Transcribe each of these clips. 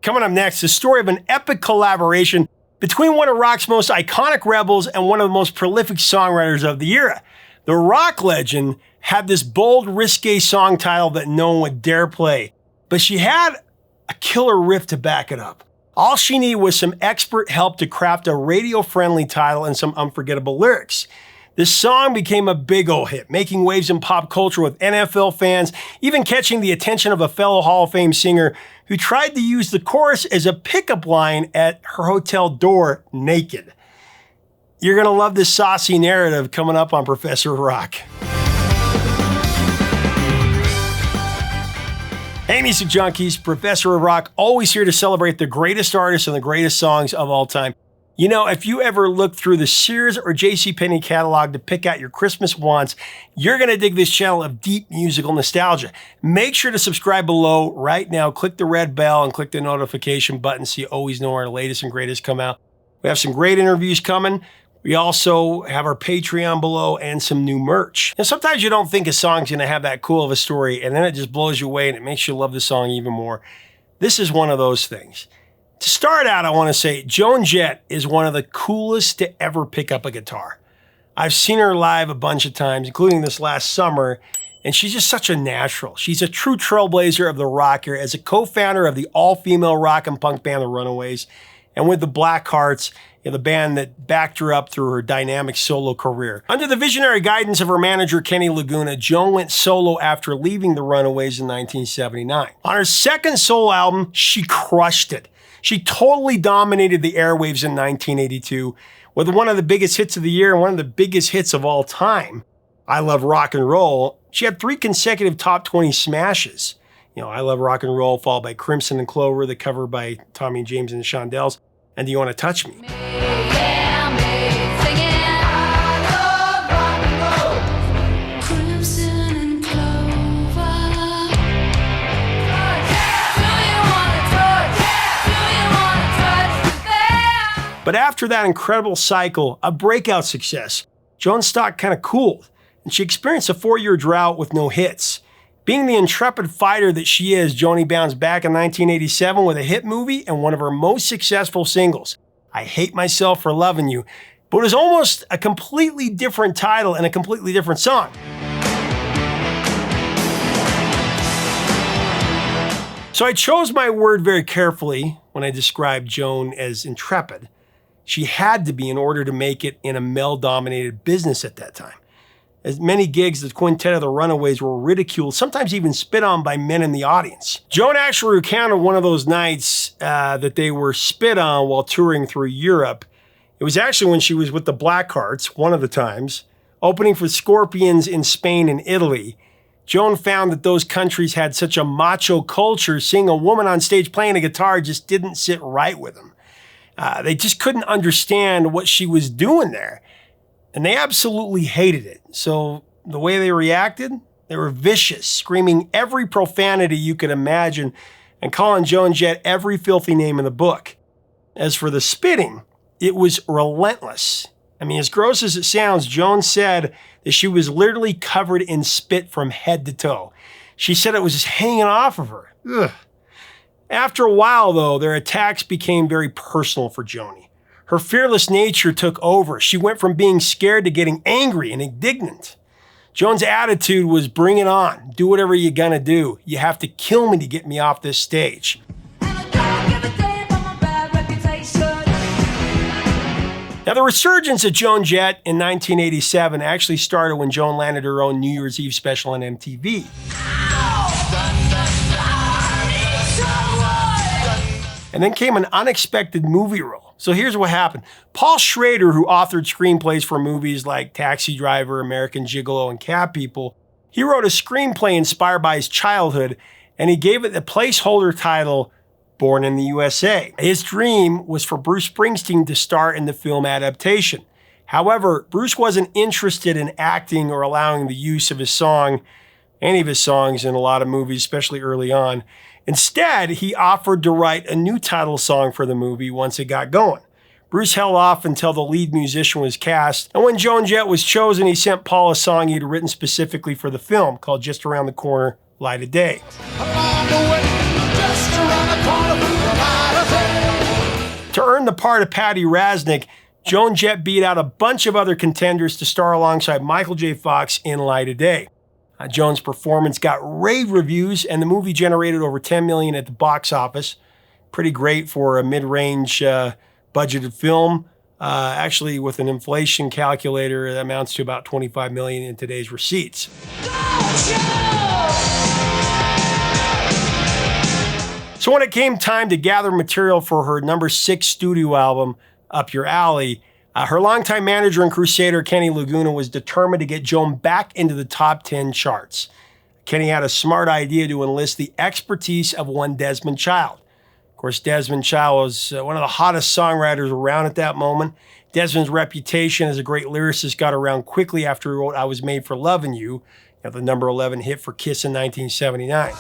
Coming up next, the story of an epic collaboration between one of rock's most iconic rebels and one of the most prolific songwriters of the era. The rock legend had this bold, risque song title that no one would dare play, but she had a killer riff to back it up. All she needed was some expert help to craft a radio-friendly title and some unforgettable lyrics. This song became a big ol' hit, making waves in pop culture with NFL fans, even catching the attention of a fellow Hall of Fame singer who tried to use the chorus as a pickup line at her hotel door naked. You're gonna love this saucy narrative coming up on Professor of Rock. Hey, music junkies, Professor of Rock, always here to celebrate the greatest artists and the greatest songs of all time. You know, if you ever look through the Sears or JCPenney catalog to pick out your Christmas wants, you're going to dig this channel of deep musical nostalgia. Make sure to subscribe below right now. Click the red bell and click the notification button so you always know our latest and greatest come out. We have some great interviews coming. We also have our Patreon below and some new merch. And sometimes you don't think a song's going to have that cool of a story, and then it just blows you away and it makes you love the song even more. This is one of those things. To start out, I want to say Joan Jett is one of the coolest to ever pick up a guitar. I've seen her live a bunch of times, including this last summer, and she's just such a natural. She's a true trailblazer of the rock era as a co-founder of the all-female rock and punk band The Runaways, and with the Blackhearts, the band that backed her up through her dynamic solo career. Under the visionary guidance of her manager, Kenny Laguna, Joan went solo after leaving The Runaways in 1979. On her second solo album, she crushed it. She totally dominated the airwaves in 1982 with one of the biggest hits of the year and one of the biggest hits of all time, I Love Rock and Roll. She had 3 consecutive top 20 smashes. You know, I Love Rock and Roll, followed by Crimson and Clover, the cover by Tommy James and the Shondells, and Do You Want to Touch Me? But after that incredible cycle of breakout success, Joan's stock kind of cooled, and she experienced a 4-year drought with no hits. Being the intrepid fighter that she is, Joanie bounced back in 1987 with a hit movie and one of her most successful singles, I Hate Myself for Loving You, but it was almost a completely different title and a completely different song. So I chose my word very carefully when I described Joan as intrepid. She had to be in order to make it in a male-dominated business at that time. As many gigs, the quintet of the Runaways were ridiculed, sometimes even spit on by men in the audience. Joan actually recounted one of those nights that they were spit on while touring through Europe. It was actually when she was with the Blackhearts, one of the times, opening for Scorpions in Spain and Italy. Joan found that those countries had such a macho culture, seeing a woman on stage playing a guitar just didn't sit right with them. They just couldn't understand what she was doing there. And they absolutely hated it. So the way they reacted, they were vicious, screaming every profanity you could imagine and calling Joan Jett every filthy name in the book. As for the spitting, it was relentless. I mean, as gross as it sounds, Joan said that she was literally covered in spit from head to toe. She said it was just hanging off of her. Ugh. After a while, though, their attacks became very personal for Joanie. Her fearless nature took over. She went from being scared to getting angry and indignant. Joan's attitude was bring it on. Do whatever you're gonna do. You have to kill me to get me off this stage. Now, the resurgence of Joan Jett in 1987 actually started when Joan landed her own New Year's Eve special on MTV. And then came an unexpected movie role. So here's what happened. Paul Schrader, who authored screenplays for movies like Taxi Driver, American Gigolo, and Cat People, he wrote a screenplay inspired by his childhood, and he gave it the placeholder title, Born in the USA. His dream was for Bruce Springsteen to star in the film adaptation. However, Bruce wasn't interested in acting or allowing the use of his song, any of his songs in a lot of movies, especially early on. Instead, he offered to write a new title song for the movie once it got going. Bruce held off until the lead musician was cast, and when Joan Jett was chosen, he sent Paul a song he'd written specifically for the film called Just Around the Corner, Light of Day. Along the way, just around the corner from the light. earn the part of Patty Raznick, Joan Jett beat out a bunch of other contenders to star alongside Michael J. Fox in Light of Day. Joan's performance got rave reviews, and the movie generated over $10 million at the box office. Pretty great for a mid-range budgeted film. Actually, with an inflation calculator, it amounts to about $25 million in today's receipts. So when it came time to gather material for her #6 studio album, Up Your Alley, her longtime manager and crusader, Kenny Laguna, was determined to get Joan back into the top 10 charts. Kenny had a smart idea to enlist the expertise of one Desmond Child. Of course, Desmond Child was one of the hottest songwriters around at that moment. Desmond's reputation as a great lyricist got around quickly after he wrote I Was Made for Lovin' You, the #11 hit for Kiss in 1979.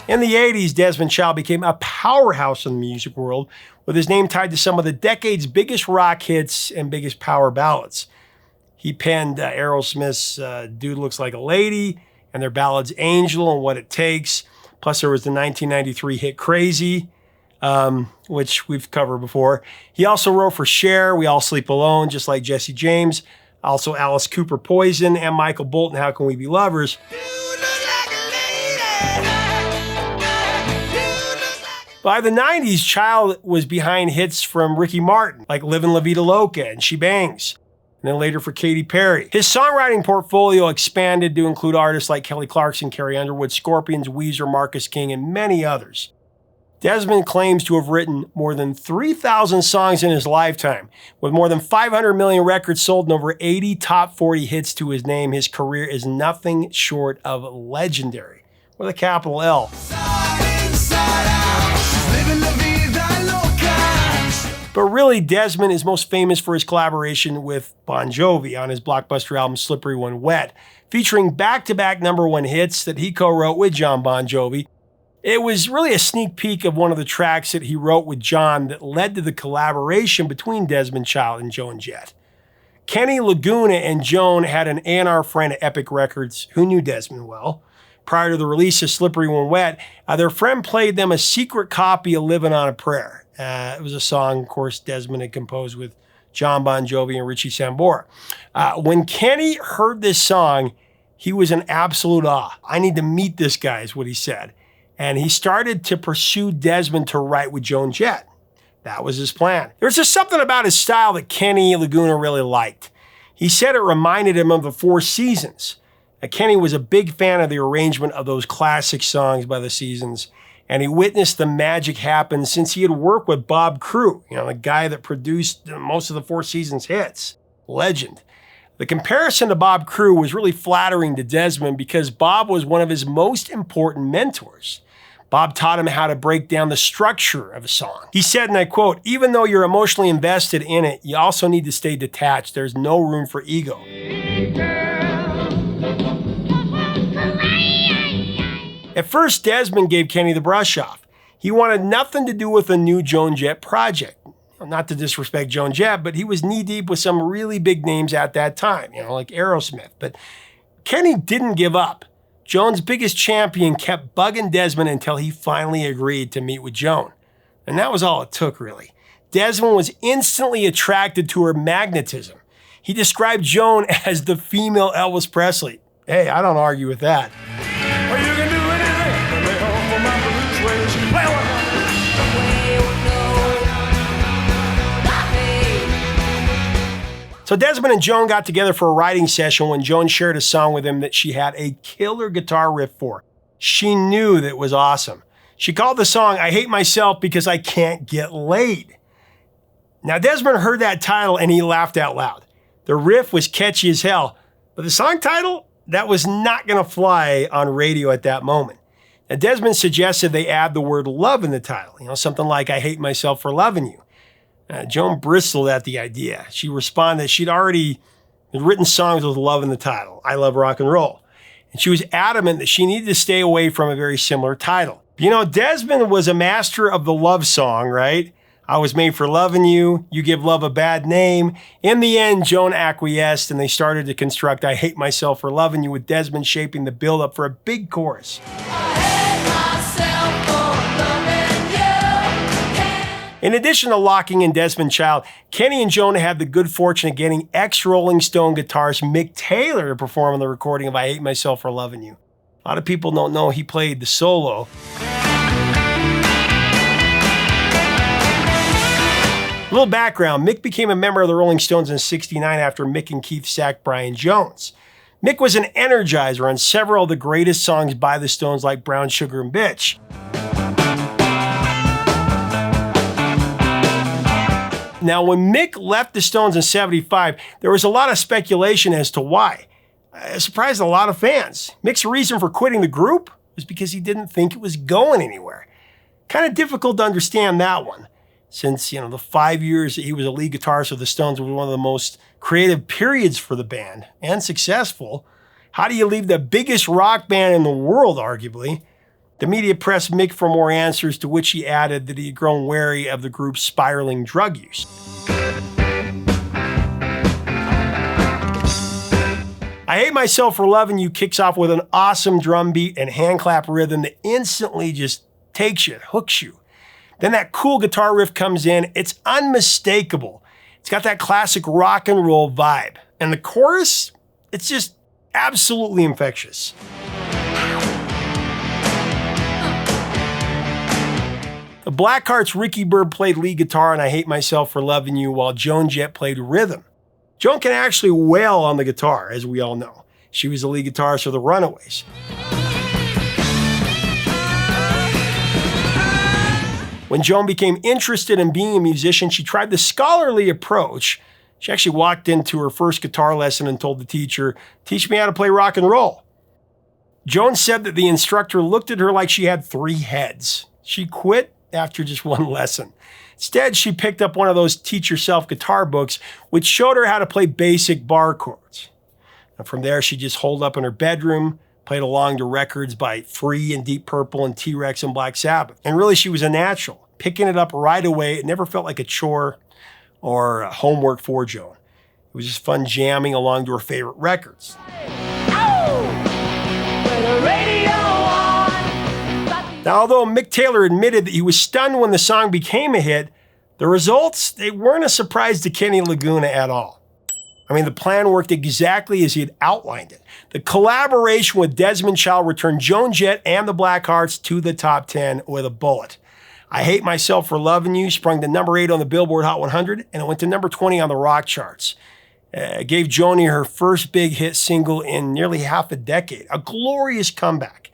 In the 80s, Desmond Child became a powerhouse in the music world, with his name tied to some of the decade's biggest rock hits and biggest power ballads. He penned Aerosmith's Dude Looks Like a Lady, and their ballads Angel and What It Takes. Plus there was the 1993 hit Crazy, which we've covered before. He also wrote for Cher, We All Sleep Alone, just like Jesse James. Also Alice Cooper, Poison, and Michael Bolton, How Can We Be Lovers? By the 90s, Child was behind hits from Ricky Martin, like Livin' La Vida Loca and She Bangs, and then later for Katy Perry. His songwriting portfolio expanded to include artists like Kelly Clarkson, Carrie Underwood, Scorpions, Weezer, Marcus King, and many others. Desmond claims to have written more than 3,000 songs in his lifetime. With more than 500 million records sold and over 80 top 40 hits to his name, his career is nothing short of legendary, with a capital L. But really, Desmond is most famous for his collaboration with Bon Jovi on his blockbuster album Slippery When Wet, featuring back-to-back #1 hits that he co-wrote with John Bon Jovi. It was really a sneak peek of one of the tracks that he wrote with John that led to the collaboration between Desmond Child and Joan Jett. Kenny Laguna and Joan had an A&R friend at Epic Records who knew Desmond well. Prior to the release of Slippery When Wet, their friend played them a secret copy of Livin' on a Prayer. It was a song, of course, Desmond had composed with John Bon Jovi and Richie Sambora. When Kenny heard this song, he was in absolute awe. I need to meet this guy, is what he said. And he started to pursue Desmond to write with Joan Jett. That was his plan. There was just something about his style that Kenny Laguna really liked. He said it reminded him of the Four Seasons. Kenny was a big fan of the arrangement of those classic songs by the Seasons, and he witnessed the magic happen since he had worked with Bob Crew, the guy that produced most of the Four Seasons hits. Legend. The comparison to Bob Crew was really flattering to Desmond because Bob was one of his most important mentors. Bob taught him how to break down the structure of a song. He said, and I quote, "Even though you're emotionally invested in it, you also need to stay detached. There's no room for ego." At first, Desmond gave Kenny the brush off. He wanted nothing to do with the new Joan Jett project. Not to disrespect Joan Jett, but he was knee-deep with some really big names at that time, like Aerosmith. But Kenny didn't give up. Joan's biggest champion kept bugging Desmond until he finally agreed to meet with Joan. And that was all it took, really. Desmond was instantly attracted to her magnetism. He described Joan as the female Elvis Presley. Hey, I don't argue with that. Well, you can do anything, for my blues ways. Well, so Desmond and Joan got together for a writing session when Joan shared a song with him that she had a killer guitar riff for. She knew that it was awesome. She called the song I Hate Myself Because I Can't Get Laid. Now Desmond heard that title and he laughed out loud. The riff was catchy as hell, but the song title, that was not going to fly on radio at that moment. Now Desmond suggested they add the word love in the title, something like I Hate Myself for Loving You. Joan bristled at the idea. She responded that she'd already written songs with love in the title, I Love Rock and Roll. And she was adamant that she needed to stay away from a very similar title. Desmond was a master of the love song, right? I Was Made for Loving You, You Give Love a Bad Name. In the end, Joan acquiesced and they started to construct I Hate Myself for Loving You with Desmond shaping the build-up for a big chorus. I hate myself. In addition to locking in Desmond Child, Kenny and Joan had the good fortune of getting ex-Rolling Stone guitarist Mick Taylor to perform on the recording of I Hate Myself for Loving You. A lot of people don't know he played the solo. A little background, Mick became a member of the Rolling Stones in '69 after Mick and Keith sacked Brian Jones. Mick was an energizer on several of the greatest songs by the Stones like Brown Sugar and Bitch. Now, when Mick left the Stones in '75, there was a lot of speculation as to why. It surprised a lot of fans. Mick's reason for quitting the group was because he didn't think it was going anywhere. Kind of difficult to understand that one, since, the 5 years that he was a lead guitarist of the Stones was one of the most creative periods for the band, and successful. How do you leave the biggest rock band in the world, arguably? The media pressed Mick for more answers, to which he added that he had grown wary of the group's spiraling drug use. I Hate Myself for Loving You kicks off with an awesome drum beat and hand clap rhythm that instantly just takes you, hooks you. Then that cool guitar riff comes in. It's unmistakable. It's got that classic rock and roll vibe. And the chorus, it's just absolutely infectious. The Blackhearts' Ricky Bird played lead guitar on I Hate Myself for Loving You, while Joan Jett played rhythm. Joan can actually wail on the guitar, as we all know. She was the lead guitarist for the Runaways. When Joan became interested in being a musician, she tried the scholarly approach. She actually walked into her first guitar lesson and told the teacher, "Teach me how to play rock and roll." Joan said that the instructor looked at her like she had 3 heads. She quit after just 1 lesson. Instead, she picked up one of those teach yourself guitar books, which showed her how to play basic bar chords. And from there, she just holed up in her bedroom, played along to records by Free and Deep Purple and T-Rex and Black Sabbath. And really, she was a natural, picking it up right away. It never felt like a chore or homework for Joan. It was just fun jamming along to her favorite records. Now, although Mick Taylor admitted that he was stunned when the song became a hit, the results, they weren't a surprise to Kenny Laguna at all. I mean, the plan worked exactly as he had outlined it. The collaboration with Desmond Child returned Joan Jett and the Blackhearts to the top 10 with a bullet. I Hate Myself for Loving You sprung to number 8 on the Billboard Hot 100, and it went to number 20 on the rock charts. It gave Joni her first big hit single in nearly half a decade. A glorious comeback.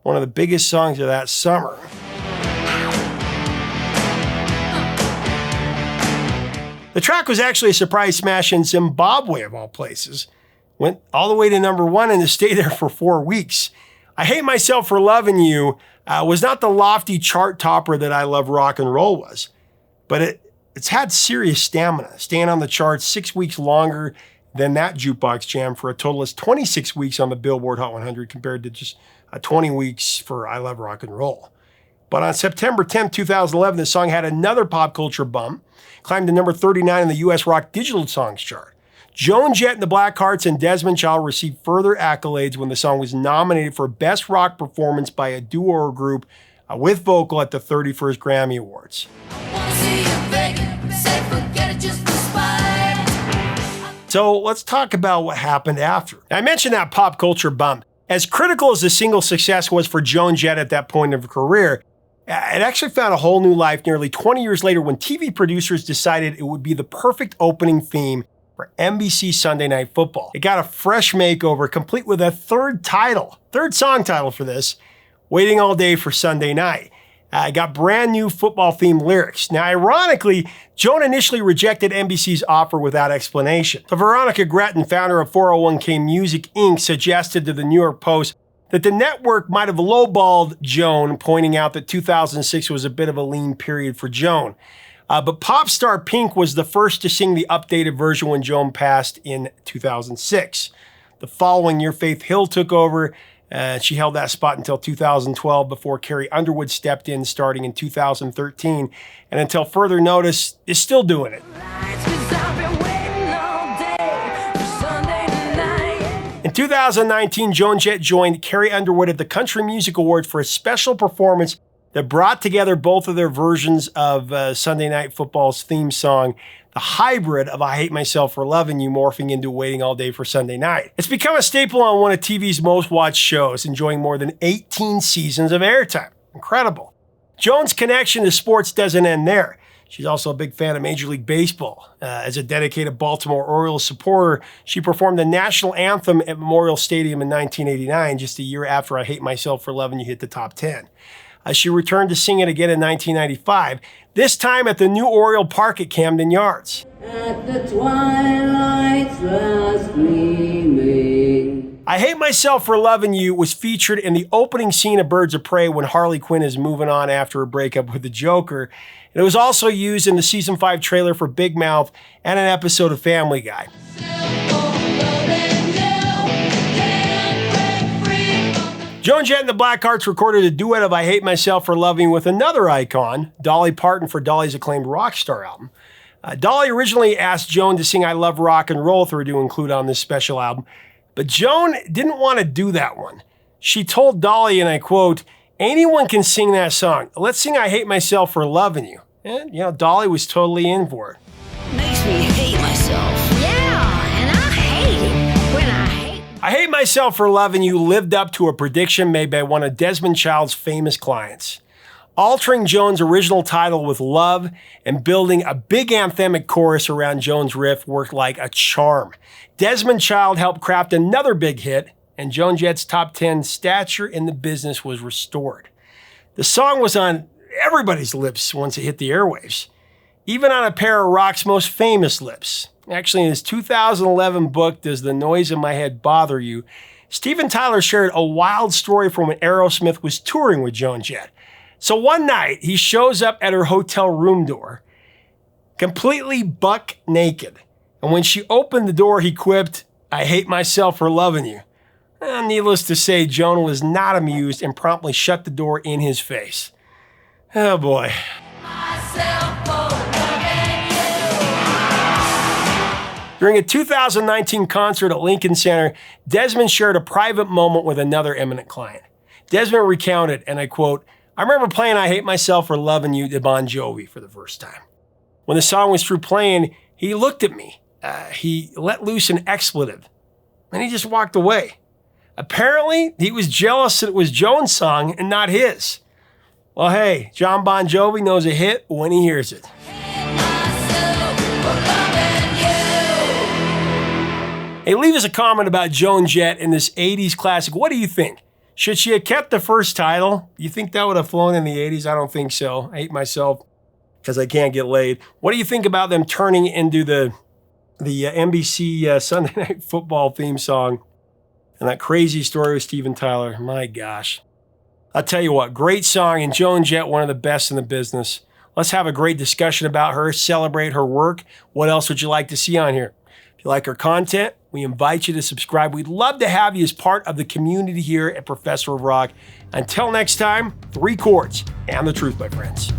One of the biggest songs of that summer. The track was actually a surprise smash in Zimbabwe, of all places. Went all the way to number 1 and stayed there for 4 weeks. I Hate Myself for Loving You was not the lofty chart topper that I Love Rock and Roll was, but it's had serious stamina, staying on the charts 6 weeks longer than that jukebox jam for a total of 26 weeks on the Billboard Hot 100 compared to just 20 weeks for I Love Rock and Roll. But on September 10, 2011, the song had another pop culture bump, climbed to number 39 in the US Rock Digital Songs chart. Joan Jett and the Blackhearts and Desmond Child received further accolades when the song was nominated for Best Rock Performance by a Duo or Group with Vocal at the 31st Grammy Awards. So let's talk about what happened after. I mentioned that pop culture bump. As critical as the single success was for Joan Jett at that point of her career, it actually found a whole new life nearly 20 years later when TV producers decided it would be the perfect opening theme for NBC Sunday Night Football. It got a fresh makeover, complete with a third song title for this, Waiting All Day for Sunday Night. It got brand new football-themed lyrics. Now, ironically, Joan initially rejected NBC's offer without explanation. So Veronica Gretton, founder of 401k Music Inc., suggested to the New York Post that the network might have lowballed Joan, pointing out that 2006 was a bit of a lean period for Joan. But pop star Pink was the first to sing the updated version when Joan passed in 2006. The following year, Faith Hill took over. She held that spot until 2012 before Carrie Underwood stepped in starting in 2013, and until further notice is still doing it. In 2019, Joan Jett joined Carrie Underwood at the Country Music Awards for a special performance that brought together both of their versions of Sunday Night Football's theme song, the hybrid of I Hate Myself for Loving You morphing into Waiting All Day for Sunday Night. It's become a staple on one of TV's most watched shows, enjoying more than 18 seasons of airtime. Incredible. Joan's connection to sports doesn't end there. She's also a big fan of Major League Baseball. As a dedicated Baltimore Orioles supporter, she performed the national anthem at Memorial Stadium in 1989, just a year after I Hate Myself for Loving You hit the top 10. She returned to sing it again in 1995, this time at the new Oriole Park at Camden Yards. At the twilight's last gleaming. I Hate Myself for Loving You was featured in the opening scene of Birds of Prey when Harley Quinn is moving on after a breakup with the Joker. And it was also used in the season 5 trailer for Big Mouth and an episode of Family Guy. Joan Jett and the Blackhearts recorded a duet of I Hate Myself for Loving You with another icon, Dolly Parton, for Dolly's acclaimed Rockstar album. Dolly originally asked Joan to sing I Love Rock and Roll for her to include on this special album, but Joan didn't want to do that one. She told Dolly, and I quote, "Anyone can sing that song. Let's sing I Hate Myself for Loving You." And, Dolly was totally in for it. Makes me hate myself. Yeah, and I hate it when I hate. I Hate Myself for Loving You lived up to a prediction made by one of Desmond Child's famous clients. Altering Joan's original title with love and building a big anthemic chorus around Joan's riff worked like a charm. Desmond Child helped craft another big hit, and Joan Jett's top 10 stature in the business was restored. The song was on everybody's lips once it hit the airwaves, even on a pair of rock's most famous lips. Actually, in his 2011 book, Does the Noise in My Head Bother You?, Steven Tyler shared a wild story from when Aerosmith was touring with Joan Jett. So one night, he shows up at her hotel room door, completely buck naked. And when she opened the door, he quipped, "I hate myself for loving you." Needless to say, Joan was not amused and promptly shut the door in his face. Oh boy. During a 2019 concert at Lincoln Center, Desmond shared a private moment with another eminent client. Desmond recounted, and I quote, "I remember playing I Hate Myself for Loving You to Bon Jovi for the first time. When the song was through playing, he looked at me. He let loose an expletive, and he just walked away. Apparently, he was jealous that it was Joan's song and not his. Well, hey, John Bon Jovi knows a hit when he hears it." Hey, leave us a comment about Joan Jett in this 80s classic. What do you think? Should she have kept the first title? Do you think that would have flown in the 80s? I don't think so. I hate myself because I can't get laid. What do you think about them turning into the NBC Sunday Night Football theme song and that crazy story with Steven Tyler? My gosh. I'll tell you what, great song, and Joan Jett, one of the best in the business. Let's have a great discussion about her, celebrate her work. What else would you like to see on here? If you like our content, we invite you to subscribe. We'd love to have you as part of the community here at Professor of Rock. Until next time, 3 chords and the truth, my friends.